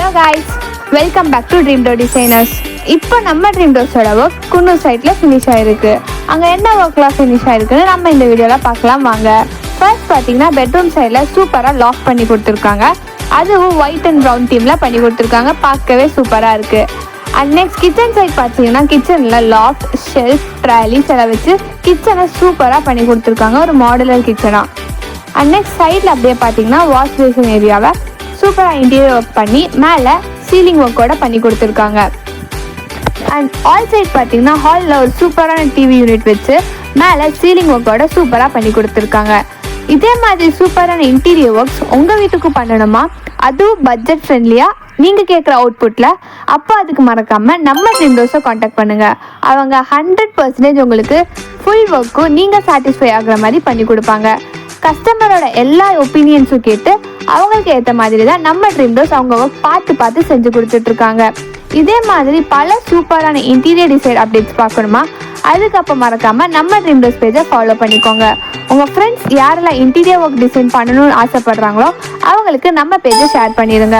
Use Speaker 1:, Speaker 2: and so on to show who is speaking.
Speaker 1: Hello guys, welcome back to dream door designers. இப்போ நம்ம dream டோர்ஸோட work Coonoor சைட்டில் finish ஆகிருக்கு. அங்கே என்ன ஒர்க்லாம் ஃபினிஷ் ஆகிருக்குன்னு நம்ம இந்த வீடியோவில் பார்க்கலாம் வாங்க. ஃபர்ஸ்ட் பார்த்தீங்கன்னா பெட்ரூம் சைடில் சூப்பராக லாக் பண்ணி கொடுத்துருக்காங்க. அதுவும் ஒயிட் அண்ட் ப்ரௌன் தீமில் பண்ணி கொடுத்துருக்காங்க. பார்க்கவே சூப்பராக இருக்குது. அண்ட் நெக்ஸ்ட் கிச்சன் சைட் பார்த்தீங்கன்னா கிச்சனில் லாஃப்ட், ஷெல்ஃப், ட்ராலிஸ் எல்லாம் வச்சு கிச்சனை சூப்பராக பண்ணி கொடுத்துருக்காங்க. ஒரு மாடுலர் கிச்சனாக. அண்ட் நெக்ஸ்ட் சைடில் அப்படியே பார்த்தீங்கன்னா வாஷ் பேசின் ஏரியாவை சூப்பராக இன்டீரியர் ஒர்க் பண்ணி மேலே சீலிங் ஒர்க்கோட பண்ணி கொடுத்துருக்காங்க. அண்ட் ஆல் சைட் பார்த்தீங்கன்னா ஹாலில் ஒரு சூப்பரான டிவி யூனிட் வச்சு மேலே சீலிங் ஒர்க்கோட சூப்பராக பண்ணி கொடுத்துருக்காங்க. இதே மாதிரி சூப்பரான இன்டீரியர் ஒர்க்ஸ் உங்கள் வீட்டுக்கு பண்ணணுமா, அதுவும் பட்ஜெட் ஃப்ரெண்ட்லியாக நீங்கள் கேட்குற அவுட்புட்டில், அப்போ அதுக்கு மறக்காமல் நம்ம ட்ரீம் டோர்ஸை காண்டாக்ட் பண்ணுங்கள். அவங்க 100% உங்களுக்கு ஃபுல் ஒர்க்கும் நீங்கள் சாட்டிஸ்ஃபை ஆகிற மாதிரி பண்ணி கொடுப்பாங்க. கஸ்டமரோட எல்லா ஒப்பீனியன்ஸும் கேட்டு அவங்களுக்கு ஏற்ற மாதிரி தான் நம்ம ட்ரீம் டோர்ஸ் அவங்க ஒர்க் பார்த்து செஞ்சு கொடுத்துட்ருக்காங்க. இதே மாதிரி பல சூப்பரான இன்டீரியர் டிசைன் அப்டேட்ஸ் பார்க்கணுமா, அதுக்கப்போ மறக்காமல் நம்ம ட்ரீம் டோர்ஸ் பேஜை ஃபாலோ பண்ணிக்கோங்க. உங்கள் ஃப்ரெண்ட்ஸ் யாரெல்லாம் இன்டீரியர் ஒர்க் டிசைன் பண்ணணும்னு ஆசைப்படுறாங்களோ அவங்களுக்கு நம்ம பேஜை ஷேர் பண்ணிடுங்க.